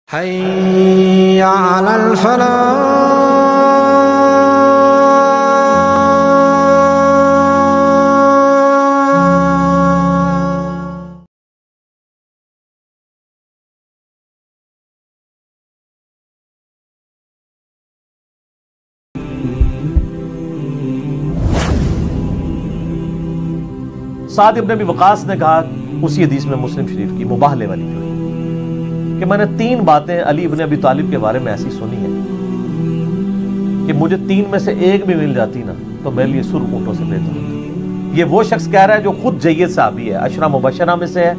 حي على الفلاح. سعد ابن ابی وقاص نے کہا اسی حدیث میں مسلم شریف کی مباہلے والی جو ہے کہ میں نے 3 باتیں علی ابن ابی طالب کے بارے میں ایسی سنی ہیں کہ مجھے 3 میں سے ایک بھی مل جاتی نا تو میرے لیے سرخ اونٹوں سے بہتر ہوتا۔ یہ وہ شخص کہہ رہا ہے جو خود جید صحابی ہے، عشرہ مبشرہ میں سے ہے،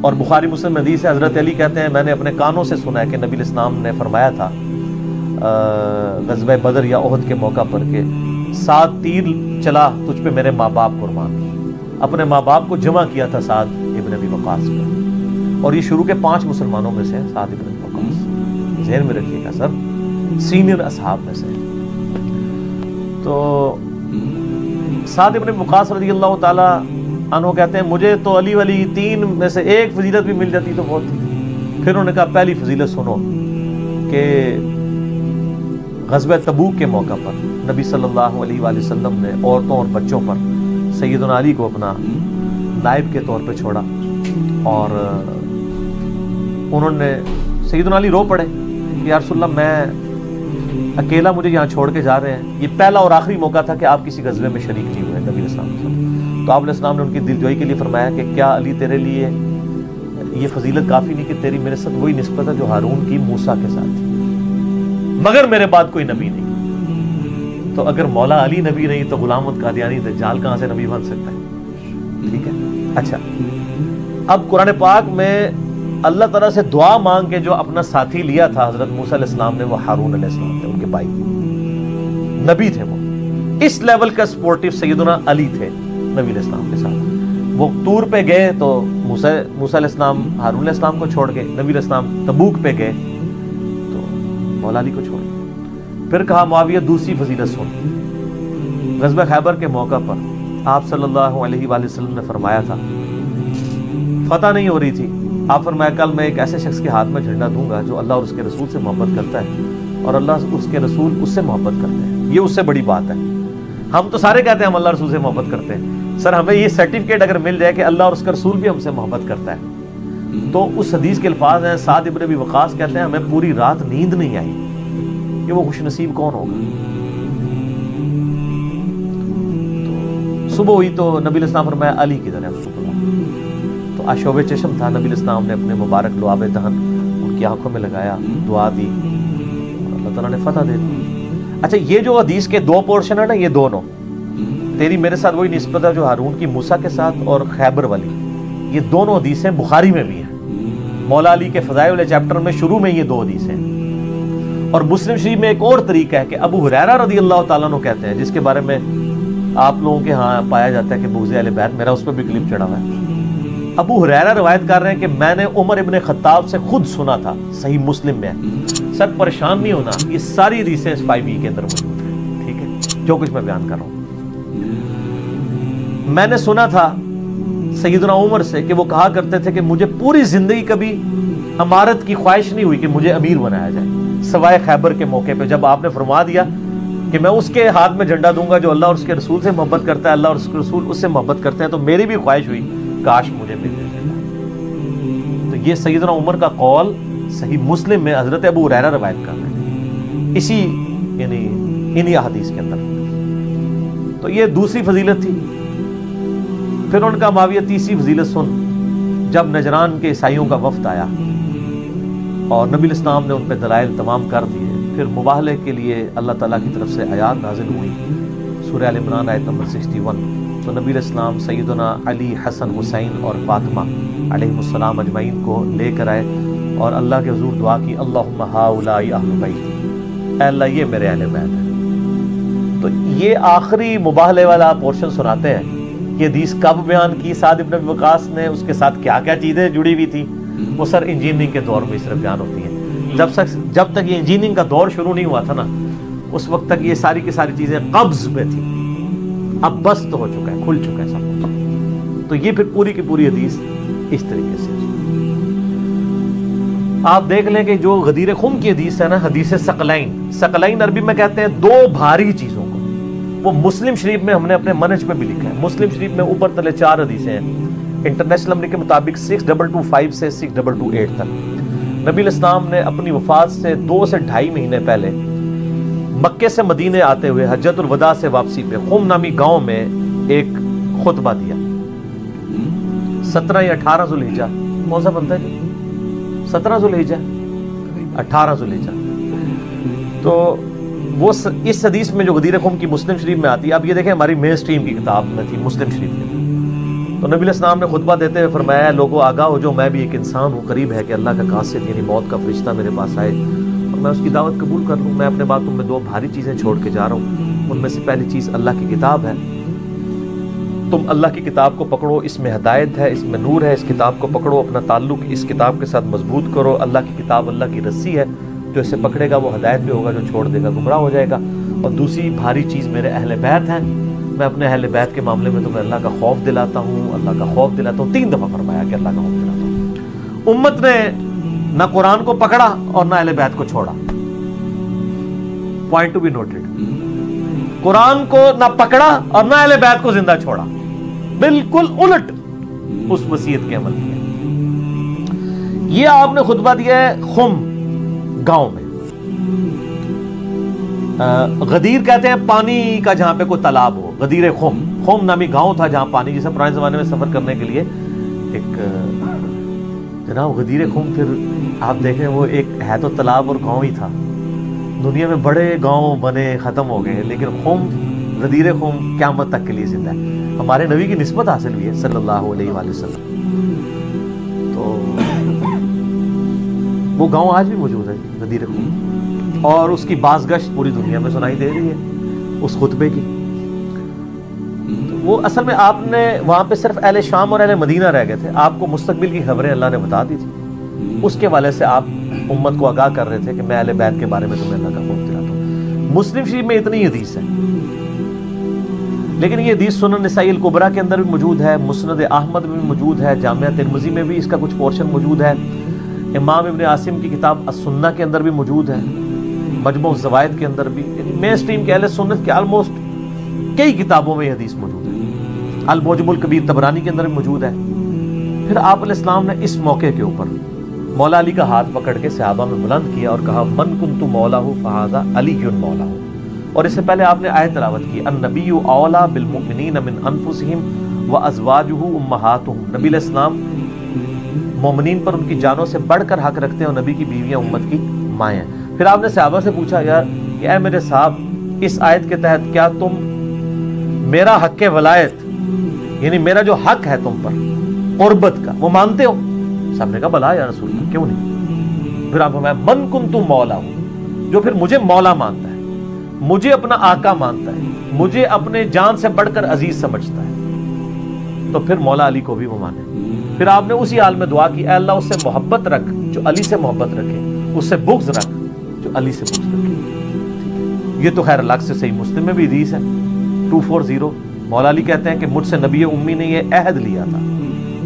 اور بخاری مسلم حدیث ہے، حضرت علی کہتے ہیں میں نے اپنے کانوں سے سنا ہے کہ نبی الاسلام نے فرمایا تھا غزوہ بدر یا احد کے موقع پر کہ 7 تیر چلا تجھ پہ میرے ماں باپ قربان، اپنے ماں باپ کو جمع کیا تھا سعد ابن ابی وقاص پر، اور یہ شروع کے 5 مسلمانوں میں سے سعد ابن ابی وقاص، ذہن میں رکھیے گا سر، سینئر اصحاب میں سے۔ تو سعد ابن ابی وقاص رضی اللہ تعالی عنہ کہتے ہیں مجھے تو علی والی 3 میں سے ایک فضیلت بھی مل جاتی تو بہت تھی۔ پھر انہوں نے کہا پہلی فضیلت سنو کہ غزوہ تبوک کے موقع پر نبی صلی اللہ علیہ وآلہ وسلم نے عورتوں اور بچوں پر سیدنا علی کو اپنا نائب کے طور پہ چھوڑا، اور انہوں نے سیدنا علی رو پڑے کہ یا رسول اللہ میں اکیلا، مجھے یہاں چھوڑ کے جا رہے ہیں، یہ پہلا اور آخری موقع تھا کہ آپ کسی غزوے میں شریک نہیں ہوئے نبی علیہ السلام۔ تو آپ علیہ السلام نے ان کی دلجوئی کے لیے فرمایا کہ کیا علی تیرے لیے یہ فضیلت کافی نہیں کہ تیری میرے ساتھ وہی نسبت ہے جو ہارون کی موسیٰ کے ساتھ تھی، مگر میرے بعد کوئی نبی نہیں۔ تو اگر مولا علی نبی نہیں تو غلام القادیانی دجال کہاں سے نبی بن سکتا ہے؟ ٹھیک ہے، اچھا اب قرآن پاک میں اللہ تعالیٰ سے دعا مانگ کے جو اپنا ساتھی لیا تھا حضرت موسیٰ علیہ السلام نے، وہ ہارون علیہ السلام تھے، ان کے بھائی نبی تھے، وہ اس لیول کا سپورٹیو سیدنا علی تھے نبی علیہ السلام کے ساتھ۔ وہ طور پہ گئے تو موسیٰ علیہ السلام ہارون علیہ السلام کو چھوڑ کے، نبی علیہ السلام تبوک پہ گئے تو مولا علی کو چھوڑ کے۔ پھر کہا معاویہ دوسری فضیلت سن، غزوہ خیبر کے موقع پر آپ صلی اللہ علیہ وآلہ وسلم نے فرمایا تھا، فتح نہیں ہو رہی تھی، آپ فرمایا کل میں ایک ایسے شخص کے ہاتھ میں جھنڈا دوں گا جو اللہ اور اس کے رسول سے محبت کرتا ہے اور اللہ اس کے رسول اس سے محبت کرتے ہیں، یہ اس سے بڑی بات ہے۔ ہم تو سارے کہتے ہیں ہم اللہ رسول سے محبت کرتے ہیں، سر ہمیں یہ سرٹیفکیٹ اگر مل جائے کہ اللہ اور اس کا رسول بھی ہم سے محبت کرتا ہے، تو اس حدیث کے الفاظ ہیں، سعد ابن ابی وقاص کہتے ہیں ہمیں پوری رات نیند نہیں آئی کہ وہ خوش نصیب کون ہوگا۔ تو صبح ہوئی تو نبی علیہ السلام فرمایا علی کدھر ہے؟ تو آشوب چشم تھا، نبی علیہ السلام نے اپنے مبارک لعاب دہن ان کی آنکھوں میں لگایا، دعا دی، اور اللہ تعالیٰ نے فتح دے دی۔ اچھا یہ جو حدیث کے 2 پورشن ہے نا، یہ دونوں تیری میرے ساتھ وہی نسبت ہے جو ہارون کی موسیٰ کے ساتھ اور خیبر والی، یہ دونوں حدیثیں بخاری میں بھی ہیں، مولا علی کے فضائل والے چیپٹر میں شروع میں یہ 2 حدیثیں ہیں۔ اور مسلم شریف میں ایک اور طریقہ ہے کہ ابو ہریرہ رضی اللہ تعالیٰ عنہ کہتے ہیں، جس کے بارے میں آپ لوگوں کے ہاں پایا جاتا ہے کہ بغض اہل بیت، میرا اس پہ بھی کلپ چڑھا ہوا ہے۔ ابو ہریرہ روایت کر رہے ہیں کہ میں نے عمر ابن خطاب سے خود سنا تھا، صحیح مسلم میں ہے، سر پریشان نہیں ہونا، یہ ساری حدیثیں 5B کے اندر موجود ہیں، ٹھیک ہے جو کچھ میں بیان کر رہا ہوں۔ میں نے سنا تھا سیدنا عمر سے کہ وہ کہا کرتے تھے کہ مجھے پوری زندگی کبھی امارت کی خواہش نہیں ہوئی کہ مجھے امیر بنایا جائے، سوائے خیبر کے موقع پہ جب آپ نے فرما دیا کہ میں اس کے ہاتھ میں جھنڈا دوں گا جو اللہ اور اس کے رسول سے محبت کرتا ہے، اللہ اور اس کے رسول اس سے محبت کرتے ہیں، تو میری بھی خواہش ہوئی کاش مجھے مل جائے۔ تو یہ سیدنا عمر کا قول صحیح مسلم میں حضرت ابو ہریرہ روایت کر رہے ہیں، اسی یعنی انہی احادیث کے اندر۔ تو یہ دوسری فضیلت تھی۔ پھر ان کا معاویہ تیسری فضیلت سن، جب نجران کے عیسائیوں کا وفد آیا اور نبی الاسلام نے ان پہ دلائل تمام کر دیے، پھر مباہلے کے لیے اللہ تعالیٰ کی طرف سے آیات نازل ہوئی، سورہ ال عمران آیت نمبر 61۔ تو نبی علیہ السلام سیدنا علی، حسن، حسین اور فاطمہ علیہ السلام اجمعین کو لے کر آئے اور اللہ کے حضور دعا کی، اللہم ہؤلاء اہل بیت، اے اللہ یہ میرے اہل بیت ہیں۔ تو یہ آخری مباہلے والا پورشن سناتے ہیں کہ حدیث کب بیان کی سعد ابن ابی وقاص نے، اس کے ساتھ کیا کیا چیزیں جڑی ہوئی تھی، وہ سر انجینئرنگ کے دور میں صرف بیان ہوتی ہیں۔ جب تک یہ انجینئرنگ کا دور شروع نہیں ہوا تھا نا، اس وقت تک یہ ساری کی ساری چیزیں قبض میں تھیں، اب بست ہو چکا ہے، کھل چکا ہے سب کچھ۔ تو یہ پھر پوری کی پوری حدیث اس طریقے سے۔ آپ دیکھ لیں کہ جو غدیر خم کی حدیث ہے نا، حدیث ثقلین عربی میں کہتے ہیں دو بھاری چیزوں کو. وہ مسلم شریف میں ہم نے اپنے منہج میں بھی لکھا ہے. مسلم شریف میں اوپر تلے 4 حدیثیں ہیں. انٹرنیشنل نمبر کے مطابق 6225 سے 6228 تک. نبی الاسلام نے اپنی وفات سے 2 سے 2.5 مہینے پہلے مکے سے مدینے آتے ہوئے حجۃ الوداع سے واپسی پہ خم نامی گاؤں میں ایک خطبہ دیا. 17 یا 18 ذوالحجہ کون سا بنتا ہے جی؟ 17 ذوالحجہ 18 ذوالحجہ. تو وہ اس حدیث میں جو غدیر خم کی مسلم شریف میں آتی ہے. اب یہ دیکھیں ہماری مین سٹریم کی کتاب میں تھی مسلم شریف میں. تو نبی علیہ السلام نے خطبہ دیتے ہوئے فرمایا لوگوں آگاہ ہو جو میں بھی ایک انسان ہوں. قریب ہے کہ اللہ کا قاصد یعنی موت کا فرشتہ میرے پاس آئے اور میں اس کی دعوت قبول کر لوں. میں اپنے بعد تم میں 2 بھاری چیزیں چھوڑ کے جا رہا ہوں. ان میں سے پہلی چیز اللہ کی کتاب ہے. تم اللہ کی کتاب کو پکڑو, اس میں ہدایت ہے, اس میں نور ہے. اس کتاب کو پکڑو, اپنا تعلق اس کتاب کے ساتھ مضبوط کرو. اللہ کی کتاب اللہ کی رسی ہے, جو اسے پکڑے گا وہ ہدایت پہ ہوگا, جو چھوڑ دے گا گمراہ ہو جائے گا. اور دوسری بھاری چیز میرے اہل بیت ہیں. میں اپنے اہل بیت کے معاملے میں تمہیں اللہ کا خوف دلاتا ہوں, اللہ کا خوف دلاتا ہوں. 3 دفعہ فرمایا کہ اللہ کا خوف دلاتا ہوں. امت نے نہ قرآن کو پکڑا اور نہ اہل بیت کو چھوڑا. Point to be noted. Quran کو نہ پکڑا اور نہ اہل بیت کو زندہ چھوڑا. بالکل الٹ اس وصیت کے عمل کیا. یہ آپ نے خطبہ دیا ہے خم گاؤں میں. غدیر کہتے ہیں پانی کا جہاں پہ کوئی تالاب ہو. غدیر خم, خم نامی گاؤں تھا جہاں پانی, جسے پرانے زمانے میں سفر کرنے کے لیے ایک جناب غدیر خم. پھر آپ دیکھیں وہ ایک ہے تو تالاب اور گاؤں ہی تھا. دنیا میں بڑے گاؤں بنے ختم ہو گئے, لیکن خم غدیر خم قیامت تک کے لیے زندہ ہے. ہمارے نبی کی نسبت حاصل ہوئی ہے صلی اللہ علیہ وآلہ وسلم. تو وہ گاؤں آج بھی موجود ہے غدیر خم, اور اس کی بازگشت پوری دنیا میں سنائی دے رہی ہے اس خطبے کی. وہ اصل میں آپ نے وہاں پہ صرف اہل شام اور اہل مدینہ رہ گئے تھے. آپ کو مستقبل کی خبریں اللہ نے بتا دی تھی. اس کے والے سے آپ امت کو آگاہ کر رہے تھے کہ میں اہل بیت کے بارے میں تمہیں اللہ کا خوف دلاتا ہوں. مسلم شریف میں اتنی حدیث ہے, لیکن یہ حدیث سنن نسائی الکبریٰ کے اندر بھی موجود ہے, مسند احمد میں بھی موجود ہے, جامعہ ترمذی میں بھی اس کا کچھ پورشن موجود ہے, امام ابن عاصم کی کتاب السنہ کے اندر بھی موجود ہے, مجموع الزوائد کے اندر بھی. مین سٹریم کے اہل سنت کے آلموسٹ کئی کتابوں میں یہ حدیث موجود ہے. المعجم الکبیر طبرانی کے اندر بھی موجود ہے. پھر آپ علیہ السلام نے اس موقع کے اوپر مولا علی کا ہاتھ پکڑ کے صحابہ میں بلند کیا اور کہا من کنت مولہ فہذا علی مولہ. اور اس سے پہلے آپ نے آیت تلاوت کی النبی اولیٰ بالمؤمنین من انفسہم وازواجہ امہاتہم. نبی علیہ السلام مومنین پر ان کی جانوں سے بڑھ کر حق رکھتے ہیں اور نبی کی بیویاں امت کی مائیں ہیں. پھر آپ نے صحابہ سے پوچھا یار کہ اے میرے صاحب, اس آیت کے تحت کیا تم میرا حق ولایت یعنی میرا جو حق ہے تم پر قربت کا وہ مانتے ہو؟ صاحب نے کہا بلا یا رسول اللہ کیوں نہیں. پھر آپ فرمایا من کنت مولا ہوں, جو پھر مجھے مولا مانتا ہے, مجھے اپنا آقا مانتا ہے, مجھے اپنے جان سے بڑھ کر عزیز سمجھتا ہے, تو پھر مولا علی کو بھی وہ مانے. پھر آپ نے اسی حال میں دعا کی اے اللہ اس سے محبت رکھ جو علی سے محبت رکھے, اس سے بغض رکھ جو علی سے بغض رکھے. یہ تو خیر الگ سے صحیح مسلم میں بھی حدیث ہے 240. مولا علی کہتے ہیں کہ مجھ سے نبی امی نے یہ عہد لیا تھا,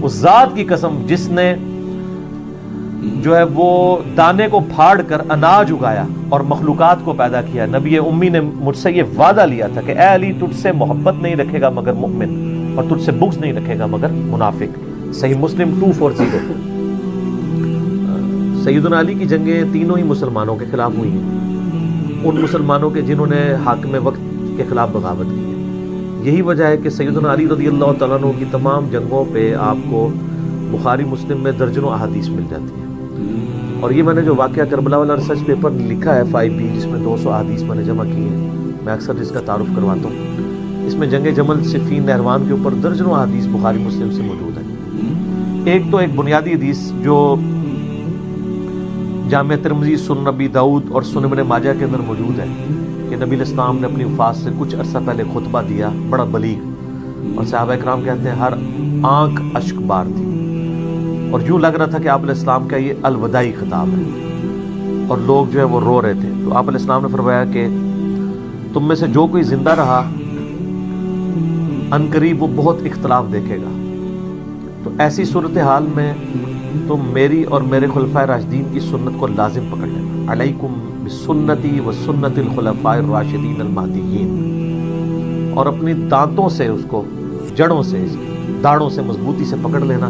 اس ذات کی قسم جس نے جو ہے وہ دانے کو پھاڑ کر اناج اگایا اور مخلوقات کو پیدا کیا. نبی امی نے مجھ سے یہ وعدہ لیا تھا کہ اے علی تجھ سے محبت نہیں رکھے گا مگر مؤمن, اور تجھ سے بغض نہیں رکھے گا مگر منافق. صحیح مسلم 240. سیدنا علی کی جنگیں تینوں ہی مسلمانوں کے خلاف ہوئی ہیں, ان مسلمانوں کے جنہوں نے حاکم وقت کے خلاف بغاوت کی ہے. یہی وجہ ہے کہ سیدنا علی رضی اللہ تعالیٰ عنہ کی تمام جنگوں پہ آپ کو بخاری مسلم میں درجنوں احادیث مل جاتی ہیں. اور یہ میں نے جو واقعہ کربلا والا ریسرچ پیپر لکھا ہے 5B, جس میں 200 احادیث میں نے جمع کی ہیں, میں اکثر جس کا تعارف کرواتا ہوں. اس میں جنگ جمل صفین نہروان کے اوپر درجنوں احادیث بخاری مسلم سے موجود ہیں. ایک تو ایک بنیادی حدیث جو جامعہ ترمذی, سنن ابی داؤد اور سنن ابن ماجہ کے اندر موجود ہے کہ نبی علیہ السلام نے اپنی وفات سے کچھ عرصہ پہلے خطبہ دیا, بڑا بلیغ, اور صحابہ کرام کہتے ہیں ہر آنکھ اشک بار تھی, اور یوں لگ رہا تھا کہ آپ علیہ السلام کا یہ الوداعی خطاب ہے, اور لوگ جو ہے وہ رو رہے تھے. تو آپ علیہ السلام نے فرمایا کہ تم میں سے جو کوئی زندہ رہا عنقریب وہ بہت اختلاف دیکھے گا. تو ایسی صورتحال میں تم میری اور میرے خلفائے راشدین کی سنت کو لازم پکڑ لینا، علیکم بسنتی و سنت الخلفاء الراشدین المہدیین، اور اپنی دانتوں سے اس کو، جڑوں سے، اس کی داڑوں سے مضبوطی سے پکڑ لینا،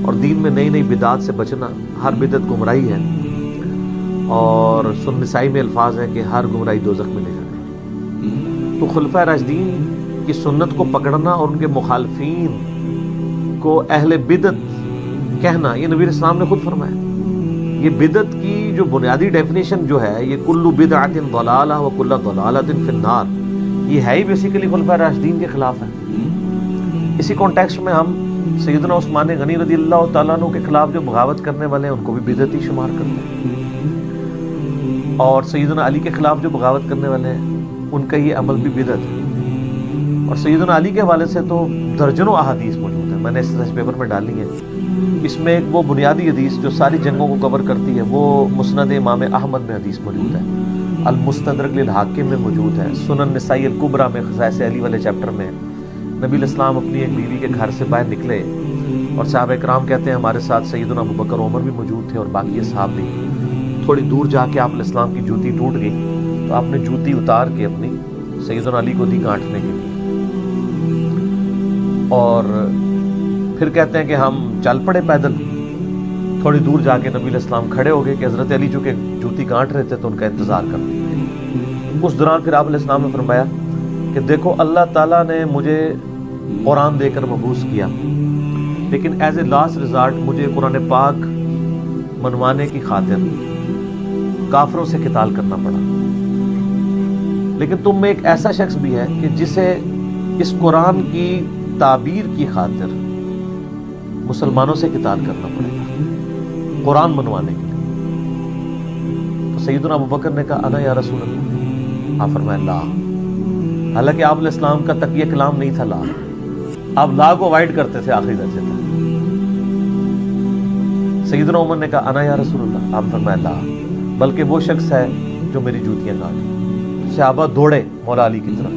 اور دین میں نئی نئی بدعات سے بچنا، ہر بدعت گمراہی ہے، اور سنن نسائی میں الفاظ ہیں کہ ہر گمراہی دوزخ میں لے جاتی ہے۔ تو خلفائے راشدین کی سنت کو پکڑنا اور ان کے مخالفین کو اہل بدعت کہنا، یہ نبی اسلام نے خود فرمایا۔ یہ بدعت کی جو بنیادی ڈیفینیشن جو ہے، یہ کل بدعۃ ضلالہ و کل ضلالۃ فی النار، یہ ہے ہی بیسیکلی خلفائے راشدین کے خلاف ہے۔ اسی کانٹیکسٹ میں ہم سیدنا عثمان غنی رضی اللہ تعالیٰ عنہ کے خلاف جو بغاوت کرنے والے ہیں ان کو بھی بدعتی شمار کرتے ہیں، اور سیدنا علی کے خلاف جو بغاوت کرنے والے ہیں ان کا یہ عمل بھی بدعت ہے۔ اور سیدنا علی کے حوالے سے تو درجنوں احادیث موجود ہیں، میں نے اس پیپر میں ڈالی ہیں۔ اس میں ایک وہ بنیادی حدیث جو ساری جنگوں کو کور کرتی ہے، وہ مسند امام احمد میں حدیث موجود ہے، المستدرک للحاکم میں موجود ہے، سنن نسائی الکبریٰ میں خصائص علی والے چیپٹر میں نبی الاسلام اپنی ایک بیوی کے گھر سے باہر نکلے اور صحابہ کرام کہتے ہیں ہمارے ساتھ سیدنا ابوبکر عمر بھی موجود تھے اور باقی اصحاب بھی۔ تھوڑی دور جا کے آپ الاسلام کی جوتی ٹوٹ گئی تو آپ نے جوتی اتار کے اپنی سیدنا علی کو دی گانٹنے کے لیے، اور پھر کہتے ہیں کہ ہم چل پڑے پیدل۔ تھوڑی دور جا کے نبی الاسلام کھڑے ہو گئے کہ حضرت علی چونکہ جوتی گانٹ رہے تھے تو ان کا انتظار کرتے۔ اس دوران پھر آپ الاسلام نے فرمایا کہ دیکھو اللہ تعالیٰ نے مجھے قرآن دے کر مبعوث کیا، لیکن ایز اے لاسٹ ریزارٹ مجھے قرآن پاک منوانے کی خاطر کافروں سے قتال کرنا پڑا، لیکن تم میں ایک ایسا شخص بھی ہے کہ جسے اس قرآن کی تعبیر کی خاطر مسلمانوں سے قتال کرنا پڑے گا قرآن منوانے کے لیے۔ تو سیدنا ابوبکر نے کہا انا یا رسول اللہ، آپ فرمایا لا، حالانکہ آپ علیہ السلام کا تقیہ کلام نہیں تھا لا، آپ لا کو اوائڈ کرتے تھے آخری درجے تک۔ سیدنا عمر نے کہا انا یا رسول اللہ، آپ فرمایا لا، بلکہ وہ شخص ہے جو میری جوتیاں گانٹے۔ صحابہ دوڑے مولا علی کی طرف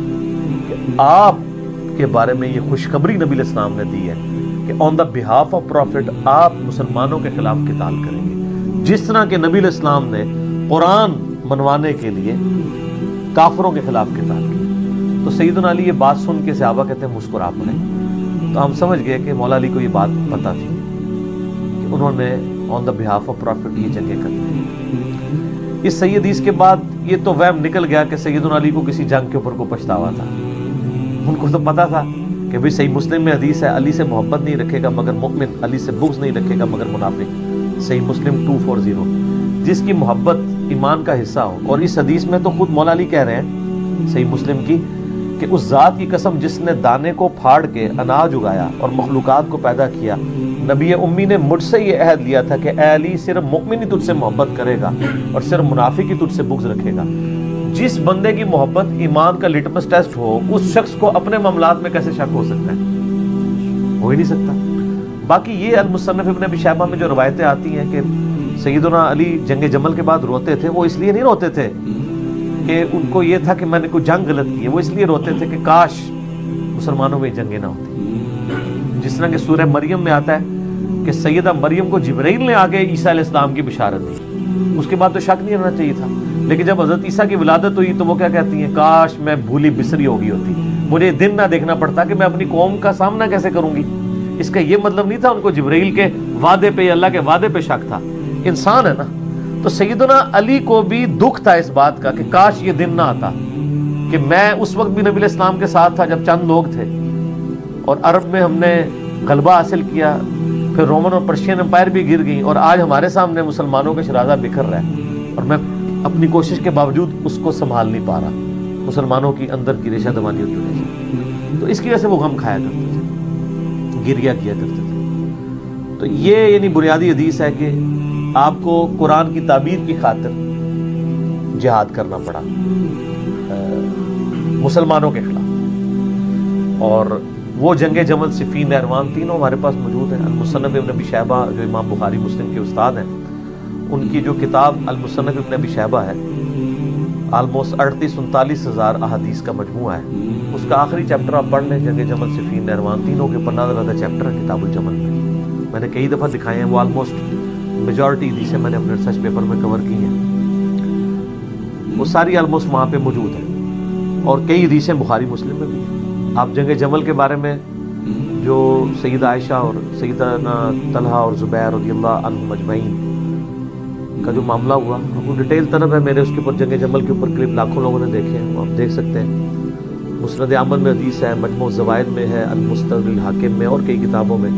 کہ آپ کے بارے میں یہ خوشخبری نبی علیہ السلام نے دی ہے کہ آن دا بہاف آف پروفٹ آپ مسلمانوں کے خلاف قتال کریں گے، جس طرح کہ نبی علیہ السلام نے قرآن منوانے کے لیے کافروں کے خلاف قتال کیا۔ تو سیدنا علی یہ بات سن کے صحابہ کہتے ہیں مسکرا پڑے۔ تو ہم سمجھ گئے کہ مولا علی کو یہ بات پتہ تھی کہ انہوں نے آن دا بہاف آف پروفٹ یہ جنگیں کرنی۔ اس صحیح حدیث کے بعد یہ تو وہم نکل گیا کہ سیدنا علی کو کسی جنگ کے اوپر کو پچھتاوا تھا۔ ان کو تو پتا تھا کہ بھئی صحیح مسلم میں حدیث ہے علی سے محبت نہیں رکھے گا مگر مؤمن، علی سے بغض نہیں رکھے گا مگر منافق، صحیح مسلم 240۔ جس کی محبت ایمان کا حصہ ہو، اور اس حدیث میں تو خود مولا علی کہہ رہے ہیں صحیح مسلم کی کہ اس ذات کی قسم جس نے دانے کو پھاڑ کے اناج اگایا اور مخلوقات کو پیدا کیا، نبی امی نے مجھ سے یہ عہد لیا تھا کہ اے علی صرف مؤمن ہی تجھ سے محبت کرے گا اور صرف منافق ہی تجھ سے بغض رکھے گا۔ جس بندے کی محبت ایمان کا لٹمس ٹیسٹ ہو، اس شخص کو اپنے معاملات میں کیسے شک ہو سکتا ہے؟ ہو ہی نہیں سکتا۔ باقی یہ المصنف ابن ابی شیبہ میں جو روایتیں آتی ہیں کہ سیدنا علی جنگ جمل کے بعد روتے تھے، وہ اس لیے نہیں روتے تھے کہ ان کو یہ تھا کہ میں نے کوئی جنگ غلط کی ہے، وہ اس لیے روتے تھے کہ کاش مسلمانوں میں جنگیں نہ ہوتی۔ جس طرح کہ سورہ مریم میں آتا ہے کہ سیدہ مریم کو جبرائیل نے آگے عیسیٰ علیہ السلام کی بشارت دی، اس کے بعد تو شک نہیں ہونا چاہیے تھا، لیکن جب حضرت عیسیٰ کی ولادت ہوئی تو وہ کیا کہتی ہیں، کاش میں بھولی بسری ہو گئی ہوتی، مجھے دن نہ دیکھنا پڑتا کہ میں اپنی قوم کا سامنا کیسے کروں گی۔ اس کا یہ مطلب نہیں تھا ان کو جبرائیل کے وعدے پہ یا اللہ کے وعدے پہ شک تھا، انسان ہے نا۔ تو سیدنا علی کو بھی دکھ تھا اس بات کا کہ کاش یہ دن نہ آتا کہ میں اس وقت بھی نبی علیہ السلام کے ساتھ تھا جب چند لوگ تھے، اور عرب میں ہم نے غلبہ حاصل کیا، پھر رومن اور پرشین امپائر بھی گر گئی، اور آج ہمارے سامنے مسلمانوں کا شرازہ بکھر رہا ہے، اور میں اپنی کوشش کے باوجود اس کو سنبھال نہیں پا رہا مسلمانوں کی اندر کی ریشہ دبانیوں کی وجہ سے۔ تو اس کی وجہ سے وہ غم کھایا کرتے تھے، گریہ کیا کرتے تھے۔ تو یہ یعنی بنیادی حدیث ہے کہ آپ کو قرآن کی تعبیر کی خاطر جہاد کرنا پڑا مسلمانوں کے خلاف، اور وہ جنگ جمل، صفین، نہروان تینوں ہمارے پاس موجود ہیں۔ المصنف ابن ابی شیبہ جو امام بخاری مسلم کے استاد ہیں، ان کی جو کتاب المصنف ابن ابی شیبہ ہے آلموسٹ 38-39 ہزار احادیث کا مجموعہ ہے۔ اس کا آخری چیپٹر آپ پڑھ لیں، جنگ جمل، صفین، نہروان تینوں کے اوپر نازل زیادہ چیپٹر ہے کتاب الجمل میں میں نے کئی دفعہ دکھائے ہیں، وہ آلموسٹ میجورٹی حدیثیں میں نے اپنے ریسرچ پیپر میں کور کی ہیں، وہ ساری آلموسٹ وہاں پہ موجود ہیں، اور کئی حدیثیں بخاری مسلم میں بھی ہیں۔ آپ جنگ جمل کے بارے میں جو سیدہ عائشہ اور سیدنا طلحہ اور زبیر رضی اللہ عنہم اجمعین کا جو معاملہ ہوا، وہ ڈیٹیل طرف ہے میرے، اس کے اوپر جنگ جمل کے اوپر کلپ لاکھوں لوگوں نے دیکھے ہیں، وہ آپ دیکھ سکتے ہیں۔ مسند احمد میں حدیث ہے، مجموع الزوائد میں ہے، المستدرک الحاکم میں اور کئی کتابوں میں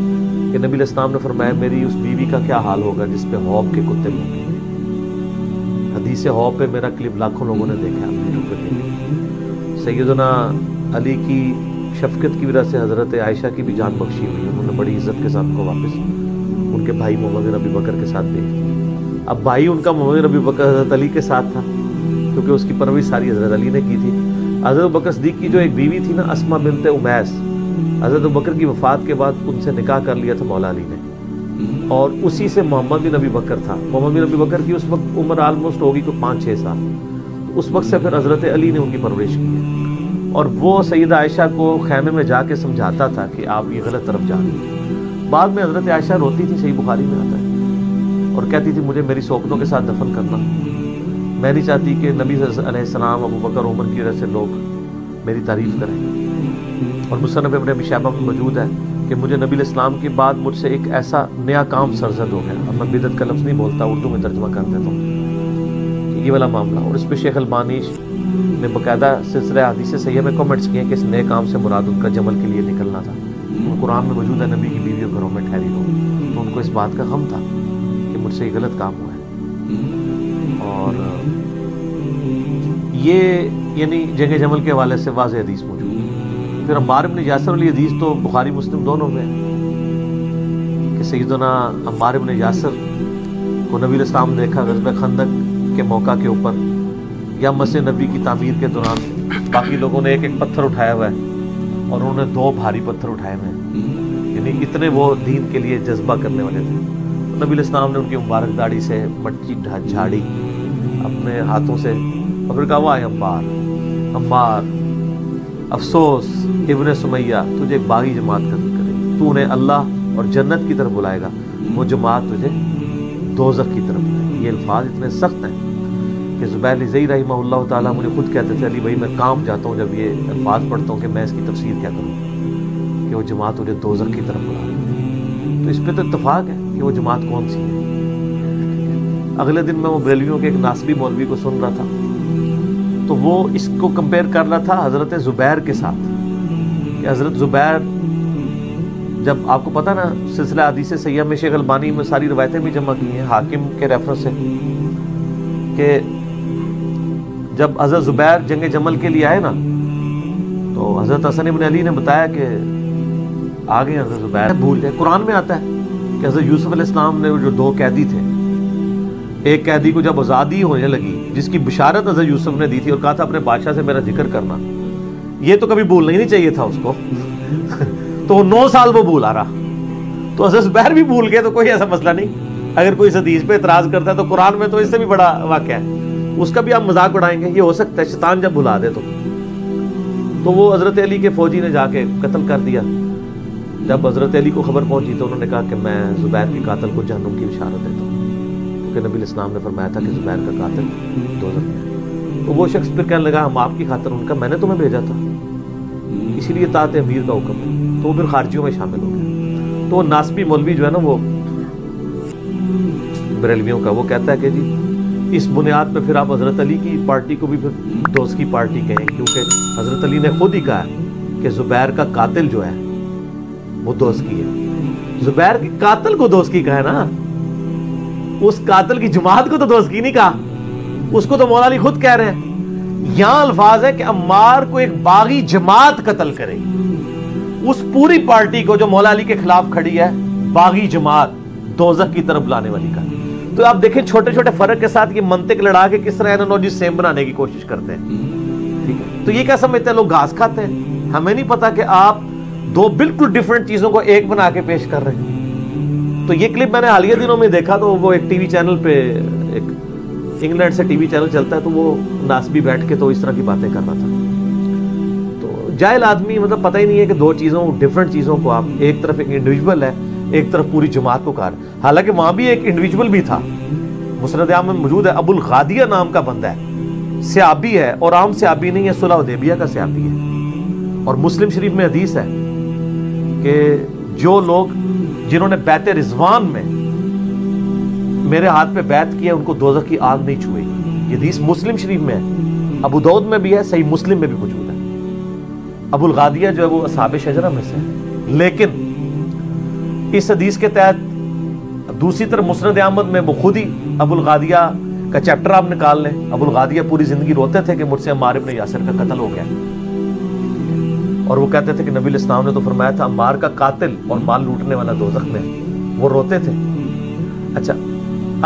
کہ نبی علیہ السلام نے فرمایا میری اس بیوی کا کیا حال ہوگا جس پہ حوض کے کتے بھونکیں گے۔ حدیث حوض پہ میرا کلپ لاکھوں لوگوں نے دیکھا ہے یوٹیوب پہ۔ سیدنا علی کی شفقت کی وجہ سے حضرت عائشہ کی بھی جان بخشی ہوئی، انہوں نے بڑی عزت کے ساتھ کو واپس ان کے بھائی محمد بن ابی بکر کے ساتھ بھیج دی۔ اب بھائی ان کا محمد بن ابی بکر حضرت علی کے ساتھ تھا، کیونکہ اس کی پرورش ساری حضرت علی نے کی تھی۔ حضرت بکر صدیق کی جو ایک بیوی تھی نا، اسماء بنت امیس، حضرت بکر کی وفات کے بعد ان سے نکاح کر لیا تھا مولا علی نے، اور اسی سے محمد بن ابی بکر تھا۔ محمد بن ابی بکر کی اس وقت عمر آلموسٹ ہوگی کوئی 5-6 سال، اس وقت سے پھر حضرت علی نے ان کی پرورش کی ہے، اور وہ سیدہ عائشہ کو خیمے میں جا کے سمجھاتا تھا کہ آپ یہ غلط طرف جا رہی ہیں۔ بعد میں حضرت عائشہ روتی تھی، صحیح بخاری میں آتا ہے، اور کہتی تھی مجھے میری سوکنوں کے ساتھ دفن کرنا، میں نہیں چاہتی کہ نبی علیہ السلام، ابو بکر، عمر کی وجہ سے لوگ میری تعریف کریں۔ اور مصنف ابن ابی شیبہ میں موجود ہے کہ مجھے نبی علیہ السلام کے بعد مجھ سے ایک ایسا نیا کام سرزد ہو گیا، اب میں بدعت کا لفظ نہیں بولتا، اردو میں ترجمہ کر دیتا ہوں، یہ والا معاملہ۔ اور اس پہ شیخ البانی نے باقاعدہ سلسلہ حدیث صحیح میں کمنٹس کیے کہ اس نئے کام سے مراد ان کا جمل کے لیے نکلنا تھا۔ قرآن میں موجود ہے نبی کی بیوی گھروں میں ٹھہری ہو، تو ان کو اس بات کا غم تھا کہ مجھ سے یہ غلط کام ہوا ہے۔ اور یہ یعنی جنگ جمل کے حوالے سے واضح حدیث موجود ہے۔ پھر عمار بن یاسر والی حدیث تو بخاری مسلم دونوں میں ہے کہ سیدنا عمار بن یاسر کو نبی علیہ السلام نے دیکھا غزوہ خندق کے موقع کے اوپر یا مسجد نبی کی تعمیر کے دوران، باقی لوگوں نے ایک ایک پتھر اٹھایا ہوا ہے اور انہوں نے 2 بھاری پتھر اٹھائے ہوئے ہیں، یعنی اتنے وہ دین کے لیے جذبہ کرنے والے تھے۔ نبی علیہ السلام نے ان کی مبارک داڑھی سے مٹی جھاڑی اپنے ہاتھوں سے، اور پھر کہا وائے عمار، عمار افسوس ابن سمیہ تجھے ایک باغی جماعت قتل کرے گی، تو انہیں اللہ اور جنت کی طرف بلائے گا، وہ جماعت تجھے دوزخ کی طرف بلائے گی۔ یہ الفاظ اتنے سخت ہیں کہ زبیر لزئی رحمہ اللہ تعالیٰ مجھے خود کہتے تھے علی بھائی میں کام جاتا ہوں جب یہ الفاظ پڑھتا ہوں کہ میں اس کی تفسیر کیا کروں کہ وہ جماعت تجھے دوزخ کی طرف بلا رہی ہے۔ تو اس پہ تو اتفاق ہے کہ وہ جماعت کون سی ہے۔ اگلے دن میں وہ بریلویوں کے ایک ناسبی مولوی کو سن رہا تھا، تو وہ اس کو کمپیئر کر رہا تھا حضرت زبیر کے ساتھ کہ حضرت زبیر، جب آپ کو پتہ نا سلسلہ حدیث صحیحہ میں شیخ البانی میں ساری روایتیں بھی جمع کی ہیں حاکم کے ریفرنس سے کہ جب حضرت زبیر جنگ جمل کے لیے آئے نا تو حضرت حسن ابن علی نے بتایا کہ آگے حضرت زبیر بھول جائے۔ قرآن میں آتا ہے کہ حضرت یوسف علیہ السلام نے جو 2 قیدی تھے، ایک قیدی کو جب آزادی ہونے لگی جس کی بشارت حضرت یوسف نے دی تھی اور کہا تھا اپنے بادشاہ سے میرا ذکر کرنا، یہ تو کبھی بھولنا ہی نہیں چاہیے تھا اس کو تو 9 سال وہ بھول آ رہا، تو حضرت زبیر بھی بھول گئے، تو کوئی ایسا مسئلہ نہیں۔ اگر کوئی اس حدیث پہ اعتراض کرتا ہے تو قرآن میں تو اس سے بھی بڑا واقعہ ہے، اس کا بھی آپ مذاق اڑائیں گے، یہ ہو سکتا ہے شیطان جب بھلا دے تو وہ حضرت علی کے فوجی نے جا کے قتل کر دیا۔ جب حضرت علی کو خبر پہنچی تو انہوں نے کہا کہ میں زبیر کے قاتل کو جہنم کی بشارت دیتا ہوں، کیونکہ نبی علیہ السلام نے فرمایا تھا کہ زبیر کا قاتل دوزخ میں ہے۔ تو وہ شخص پھر کہنے لگا ہم آپ کی خاطر، ان کا میں نے تمہیں بھیجا تھا، اسی لیے طاعت امیر کا حکم ہے، تو وہ پھر خارجیوں میں شامل ہو گیا۔ تو وہ ناسبی مولوی جو ہے نا وہ بریلویوں کا، وہ کہتا ہے کہ جی اس بنیاد پہ پھر آپ حضرت علی کی پارٹی کو بھی پھر دوست کی پارٹی کہیں، کیونکہ حضرت علی نے خود ہی کہا کہ زبیر کا قاتل جو ہے وہ دوست کی ہے۔ زبیر کے قاتل کو دوست کی کہا ہے نا، اس قاتل کی جماعت کو تو دوست کی نہیں کہا، اس کو تو مولا علی خود کہہ رہے ہیں۔ یہاں الفاظ ہے کہ عمار کو ایک باغی جماعت قتل کرے گی، اس پوری پارٹی کو جو مولا علی کے خلاف کھڑی ہے باغی جماعت دوزخ کی طرف لانے والی کا۔ تو آپ دیکھیں چھوٹے چھوٹے فرق کے ساتھ یہ منطق لڑا کے کس طرح انالوجی سیم بنانے کی کوشش کرتے ہیں، ٹھیک ہے؟ تو یہ کیا سمجھتے ہیں لوگ گھاس کھاتے ہیں؟ ہمیں نہیں پتا کہ آپ 2 بالکل ڈیفرنٹ چیزوں کو ایک بنا کے پیش کر رہے ہیں۔ تو یہ کلپ میں نے حالیہ دنوں میں دیکھا، تو وہ ایک ٹی وی چینل پہ، ایک انگلینڈ سے ٹی وی چینل چلتا ہے، تو وہ ناسبی بیٹھ کے تو اس طرح کی باتیں کر رہا تھا۔ تو جاہل آدمی مطلب پتہ ہی نہیں ہے کہ 2 چیزوں ڈیفرنٹ چیزوں کو آپ ایک طرف ایک انڈیویجول ہے ایک طرف پوری جماعت کو کہا رہے ہیں. حالانکہ وہاں بھی ایک انڈیویجول بھی تھا, مسند احمد میں موجود ہے, ابو الغادیہ نام کا بندہ ہے, صحابی ہے, اور عام صحابی نہیں ہے, صلح حدیبیہ کا صحابی ہے. اور مسلم شریف میں حدیث ہے کہ جو لوگ جنہوں نے بیعت رضوان میں میرے ہاتھ پہ بیعت کیا ان کو دوزخ کی آگ نہیں چھوئے گی. یہ حدیث مسلم شریف میں ہے, ابو داؤد میں بھی ہے, صحیح مسلم میں بھی موجود ہے. ابو الغادیہ جو ہے وہ اصحاب شجرہ میں سے ہے. لیکن اس حدیث کے تحت دوسری طرف مسند احمد میں وہ خود ہی ابو الغادیہ کا چیپٹر آپ نکال لیں. ابو الغادیہ پوری زندگی روتے تھے کہ مجھ سے عمار ابن یاسر کا قتل ہو گیا, اور وہ کہتے تھے کہ نبی علیہ السلام نے تو فرمایا تھا عمار کا قاتل اور مال لوٹنے والا دوزخ میں. وہ روتے تھے. اچھا,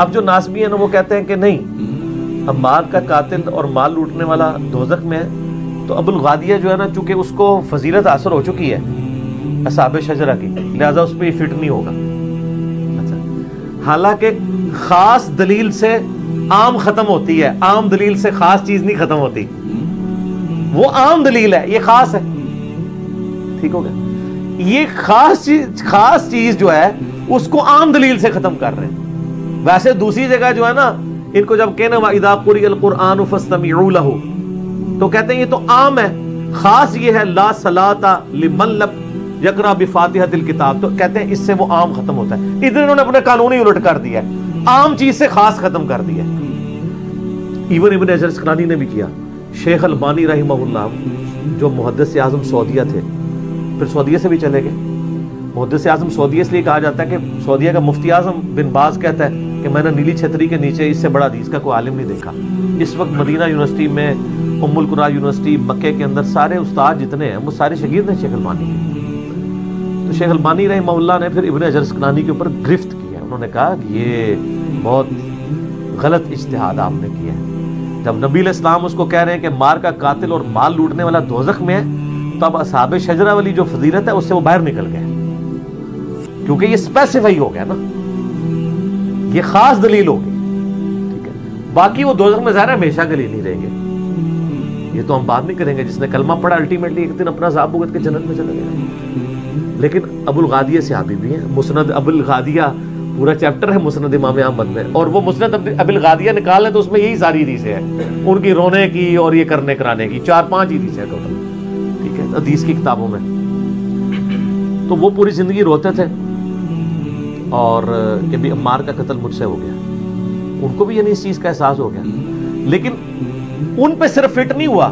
اب جو ناسبی ہیں نا وہ کہتے ہیں کہ نہیں, عمار کا قاتل اور مال لوٹنے والا دوزخ میں ہے, تو ابو الغادیہ جو ہے نا چونکہ اس کو فضیلت حاصل ہو چکی ہے اصحاب شجرہ کی, لہذا اس پہ یہ فٹ نہیں ہوگا. اچھا, حالانکہ خاص دلیل سے عام ختم ہوتی ہے, عام دلیل سے خاص چیز نہیں ختم ہوتی. وہ عام دلیل ہے, یہ خاص ہے. ٹھیک ہو گیا. یہ خاص چیز جو ہے اس کو عام دلیل سے ختم کر رہے ہیں. ویسے دوسری جگہ جو ہے نا ان کو جب کہنا وَإِذَا قُرِئَ الْقُرْآنُ فَاسْتَمِعُوا لَهُ تو کہتے ہیں یہ تو عام ہے, خاص یہ ہے لا صلاۃ لمن لم یقرأ بفاتحۃ الکتاب, تو کہتے ہیں اس سے وہ عام ختم ہوتا ہے. ادھر انہوں نے اپنے قانون ہی الٹ کر دیا ہے, عام چیز سے خاص ختم کر دیا ہے. ایون ابن حجر اسقلانی نے بھی کیا. شیخ البانی رحمہ اللہ جو محدث اعظم سعودیہ تھے, پھر سعودیہ سے بھی چلے گئے. محدث اعظم سعودیہ اس لیے کہا جاتا ہے کہ سعودیہ کا مفتی اعظم بن باز کہتا ہے کہ میں نے نیلی چھتری کے نیچے اس سے بڑا حدیث کا کوئی عالم نہیں دیکھا. اس وقت مدینہ یونیورسٹی میں, ام القرآن یونیورسٹی مکے کے اندر سارے استاد جتنے ہیں وہ سارے شاگرد ہیں شیخ البانی کے. تو شیخ البانی رحمہ اللہ نے پھر ابن حجر اسقلانی کے اوپر گرفت کیا. انہوں نے کہا کہ یہ بہت غلط اجتہاد آپ نے کیا ہے. جب نبی علیہ السلام اس کو کہہ رہے ہیں کہ مار کا قاتل اور مال لوٹنے والا دوزخ میں ہے, تو اب اصحاب شجرہ والی جو فضیلت ہے اس سے وہ باہر نکل گئے, کیونکہ یہ اسپیسیفائی ہو گیا نا, یہ خاص دلیل ہوگی. ٹھیک ہے, باقی وہ دوزخ میں ظاہر ہے ہمیشہ کے لیے نہیں رہیں گے, یہ تو ہم بات نہیں کریں گے. جس نے کلمہ پڑھا الٹیمیٹلی ایک دن اپنا عذاب بھگت کے جنت میں چلا گیا. لیکن ابو الغادیہ صحابی بھی ہیں. مسند ابو الغادیہ پورا چیپٹر ہے مسند امام احمد میں, اور وہ مسند ابو الغادیہ نکال لیں تو اس میں یہی ساری حدیثیں ہیں ان کی رونے کی اور یہ کرنے کرانے کی. 4-5 حدیثیں ہیں ٹوٹل, ٹھیک ہے, حدیث کی کتابوں میں. تو وہ پوری زندگی روتے تھے اور کہ بھی عمار کا قتل مجھ سے ہو گیا. ان کو بھی یعنی اس چیز کا احساس ہو گیا, لیکن ان پہ صرف فٹ نہیں ہوا.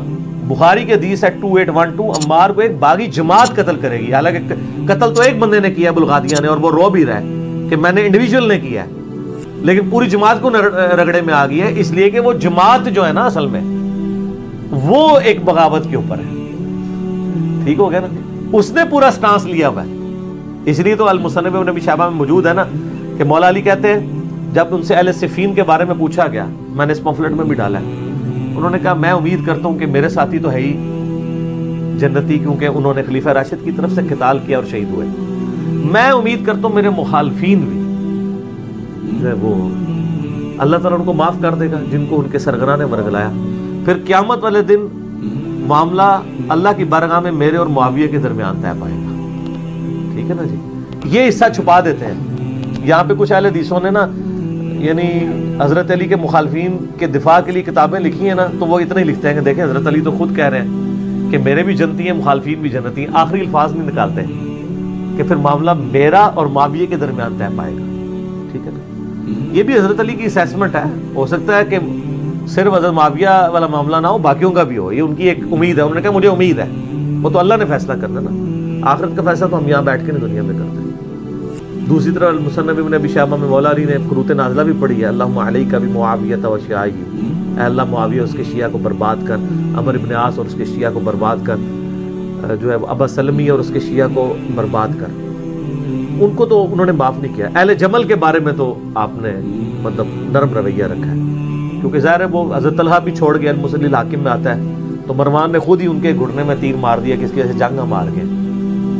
بخاری کے حدیث ہے 2812, عمار کو ایک باغی جماعت قتل کرے گی. حالانکہ قتل تو ایک بندے نے کیا ابو الغادیہ نے, اور وہ رو بھی رہا ہے کہ میں نے انڈیویجول نے کیا ہے, لیکن پوری جماعت کو رگڑے میں آ گئی ہے, اس لیے کہ وہ جماعت جو ہے نا اصل میں وہ ایک بغاوت کے اوپر ہے. ٹھیک ہو گیا نا, اس نے پورا سٹانس لیا ہوا ہے. اس لیے تو المصنف ابن ابی شیبہ میں موجود ہے نا کہ مولا علی کہتے ہیں جب ان سے اہل صفین کے بارے میں پوچھا گیا, میں نے اس پمفلٹ میں بھی ڈالا ہے, انہوں نے کہا میں امید کرتا ہوں کہ میرے ساتھی تو ہے ہی جنتی, کیونکہ انہوں نے خلیفہ راشد کی طرف سے قتال کیا اور شہید ہوئے. میں امید کرتا ہوں میرے مخالفین بھی جو ہے وہ اللہ تعالیٰ ان کو معاف کر دے گا جن کو ان کے سرغنہ نے ورگلایا. پھر قیامت والے دن معاملہ اللہ کی بارگاہ میں میرے اور معاویہ کے درمیان طے پائے گا. ٹھیک ہے نا جی, یہ حصہ چھپا دیتے ہیں. یہاں پہ کچھ اہل حدیثوں نے نا یعنی حضرت علی کے مخالفین کے دفاع کے لیے کتابیں لکھی ہیں نا, تو وہ اتنا ہی لکھتے ہیں کہ دیکھیں حضرت علی تو خود کہہ رہے ہیں کہ میرے بھی جنتی ہیں, مخالفین بھی جنتی ہیں. آخری الفاظ نہیں نکالتے کہ پھر معاملہ میرا اور معاویہ کے درمیان طے پائے گا. ٹھیک ہے نا, یہ بھی حضرت علی کی اسیسمنٹ ہے. ہو سکتا ہے کہ صرف حضرت معاویہ والا معاملہ نہ ہو, باقیوں کا بھی ہو. یہ ان کی ایک امید ہے. انہوں نے کہا مجھے امید ہے, وہ تو اللہ نے فیصلہ کرنا نا, آخرت کا فیصلہ تو ہم یہاں بیٹھ کے نہیں دنیا میں کرتے ہیں. دوسری طرف المصنف ابن ابی شیبہ میں مولا علی نے قنوت نازلہ بھی پڑھی ہے, اللہم علیک بمعاویہ و شیعہ, اے اللہ معاویہ اس کے شیعہ کو برباد کر, عمر ابن عاص اور اس کے شیعہ کو برباد کر, جو ہے ابا سلمی اور اس کے شیعہ کو برباد کر. ان کو تو انہوں نے معاف نہیں کیا. اہل جمل کے بارے میں تو آپ نے مطلب نرم رویہ رکھا ہے, کیونکہ ظاہر ہے وہ حضرت طلحہ بھی چھوڑ گیا. المسلی الحاکم میں آتا ہے تو مروان نے خود ہی ان کے گھٹنے میں تیر مار دیا, کس کی وجہ سے جنگ مار گئے.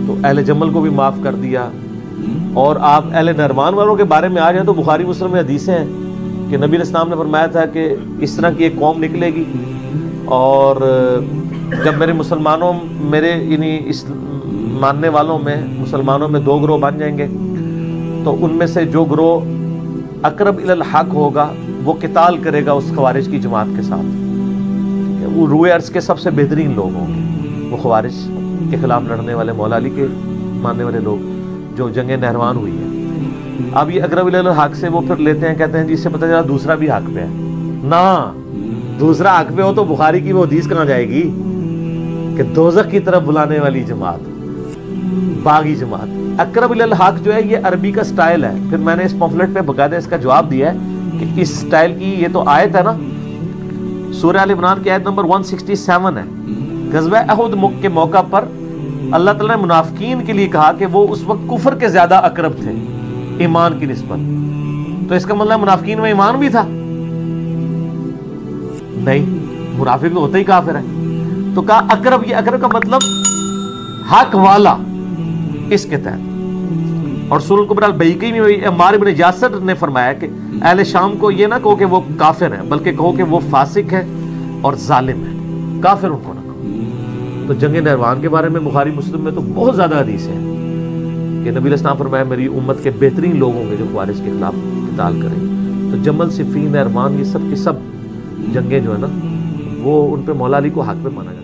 تو اہل جمل کو بھی معاف کر دیا. اور آپ اہل نہروان والوں کے بارے میں آ جائیں تو بخاری مسلم میں حدیثیں ہیں کہ نبی علیہ السلام نے فرمایا تھا کہ اس طرح کی ایک قوم نکلے گی, اور جب میرے یعنی اس ماننے والوں میں مسلمانوں میں 2 گروہ بن جائیں گے, تو ان میں سے جو گروہ اقرب الی الحق ہوگا وہ قتال کرے گا اس خوارج کی جماعت کے ساتھ، وہ روئے عرض کے سب سے بہترین لوگ ہوں گے، وہ خوارج کے خلاف لڑنے والے، مولا علی کے ماننے والے لوگ جو جنگ نہروان ہوئی ہے۔ اب یہ اقرب الی الحق سے وہ پھر لیتے ہیں، کہتے ہیں جس سے پتہ چلا دوسرا بھی حق پہ ہے، نہ دوسرا حق پہ ہو تو بخاری کی وہ حدیث کہاں جائے گی کہ دوزخ کی طرف بلانے والی جماعت، باغی جماعت۔ اقرب الی الحق جو ہے یہ عربی کا سٹائل ہے، پھر میں نے اس پمفلٹ پہ باقاعدہ اس کا جواب دیا ہے کہ اس سٹائل کی یہ تو آیت ہے نا، سورہ آل عمران کی آیت نمبر 167 ہے۔ غزوہ احد کے موقع پر اللہ تعالیٰ نے منافقین کے لیے کہا کہ وہ اس وقت کفر کے زیادہ اقرب تھے ایمان کی نسبت، تو اس کا مطلب منافقین میں ایمان بھی تھا؟ نہیں، منافق تو ہوتا ہی کافر ہے۔ تو کہا اقرب، یہ اقرب کا مطلب حق والا اس کے تحت۔ اور سورۃ الکبریٰ البیہقی میں عمار بن یاسر نے فرمایا کہ اہل شام کو یہ نہ کہو کہ وہ کافر ہیں، بلکہ کہو کہ وہ فاسق ہے اور ظالم ہے، کافر ان کو نہ کہو۔ تو جنگ نہروان کے بارے میں بخاری مسلم میں تو بہت زیادہ حدیث ہے کہ نبی علیہ السلام فرمایا میری امت کے بہترین لوگ ہوں گے جو خوارج کے خلاف قتال کریں گے۔ تو جمل، صفین، نہروان، یہ سب کی سب جنگیں جو ہے نا وہ ان پہ مولا علی کو حق پہ مانا جاتا ہے۔